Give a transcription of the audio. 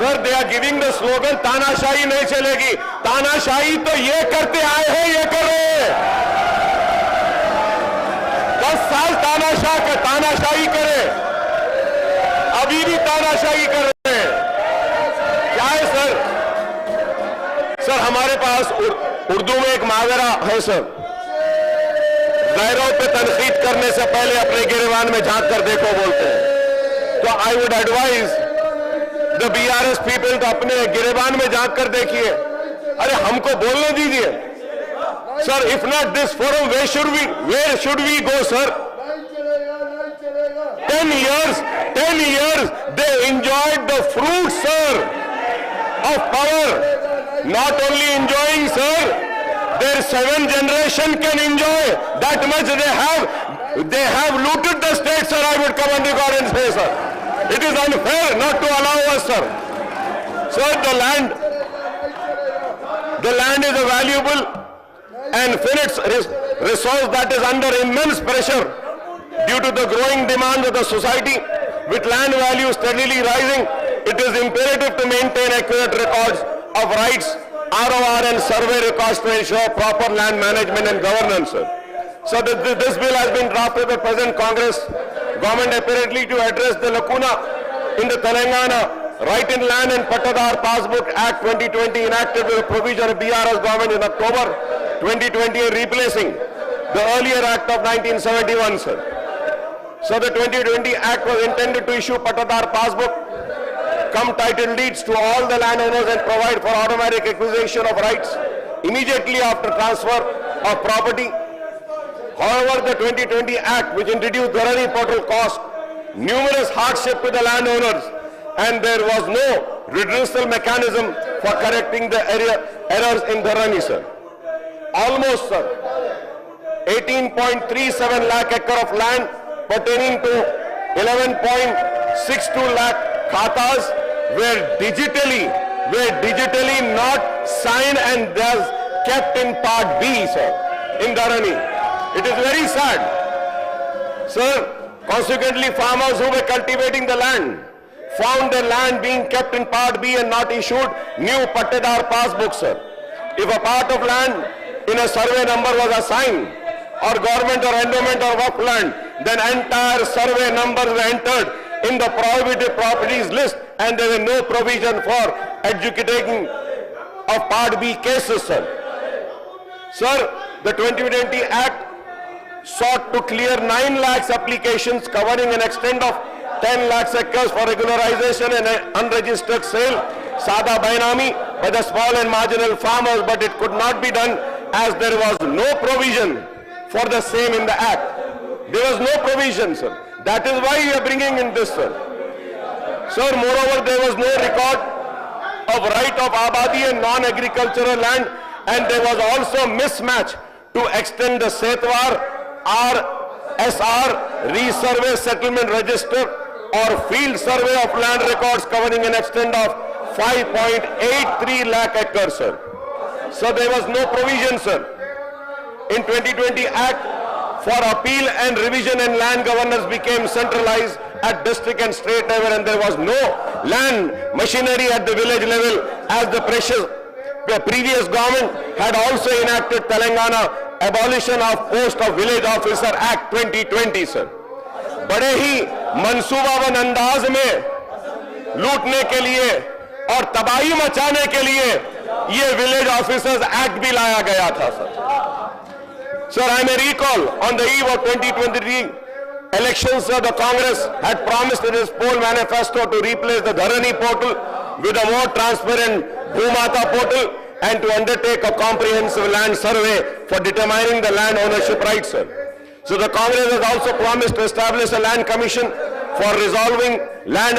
Sir, they are giving the slogan तानाशाही नहीं चलेगी। तानाशाही तो ये करते आए हैं, ये कर रहे हैं। 10 साल तानाशाही करे, अभी भी तानाशाही कर रहे हैं। क्या है सर? सर, हमारे पास उर्दू में एक मुहावरा है सर, गैरों पे तनकीद करने से पहले अपने गिरेबान में झांक कर देखो बोलते हैं। तो I would advise the BRS people तो अपने गिरेबान में झांक कर देखिए। अरे हमको बोलने दीजिए sir. If not this forum, where should we go sir? 10 years they enjoyed the fruits sir of power. Not only enjoying sir, their 7th generation can enjoy that much. They have looted the state sir. I would come on record and say sir, it is unfair not to allow us sir. Sir, the land is a valuable and finite resource that is under immense pressure due to the growing demands of the society. With land value steadily rising, it is imperative to maintain accurate records of rights, ROR and survey records to ensure proper land management and governance. So this bill has been drafted by present Congress government apparently to address the lacuna in the Telangana Right in Land and Pattadar Passbook Act 2020 enacted with a provision of BRS government in October 2020, replacing the earlier Act of 1971, sir. So the 2020 Act was intended to issue Pattadar Passbook, come title deeds to all the landowners and provide for automatic acquisition of rights immediately after transfer of property. However, the 2020 Act, which introduced Dharani portal, caused numerous hardship to the landowners, and there was no redressal mechanism for correcting the errors in Dharani, sir. Almost, sir, 18.37 lakh acre of land pertaining to 11.62 lakh khatas were digitally not signed and thus kept in Part B, sir, in Dharani. It is very sad, sir. Consequently, farmers who were cultivating the land found their land being kept in Part B and not issued new Pattadar passbooks, sir. If a part of land in a survey number was assigned or government or endowment or work land, then entire survey numbers were entered in the prohibited properties list and there were no provision for adjudicating of Part B cases, sir. Sir, the 2020 Act sought to clear 9 lakhs applications covering an extent of 10 lakhs acres for regularization and unregistered sale, Sada Bainami, by the small and marginal farmers, but it could not be done as there was no provision for the same in the Act. There was no provision, sir. That is why we are bringing in this, sir. Sir, moreover, there was no record of right of Abadi and non-agricultural land, and there was also mismatch to extend the Setwar RSR resurvey settlement register or field survey of land records covering an extent of 5.83 lakh acres, sir. So there was no provision, sir, in 2020 Act for appeal and revision, and land governance became centralized at district and state level, and there was no land machinery at the village level as the previous government had also enacted Telangana Abolition of Post of Village Officer Act 2020, sir. बड़े ही मंसूबाबंद अंदाज में लूटने के लिए और तबाही मचाने के लिए ये विलेज ऑफिसर्स एक्ट भी लाया गया था, sir. Sir, I may recall on the eve of 2023 elections, sir, the Congress had promised in its poll manifesto to replace the Dharani portal with a more transparent Bhumata portal and to undertake a comprehensive land survey for determining the land ownership rights, sir. So the Congress has also promised to establish a land commission for resolving land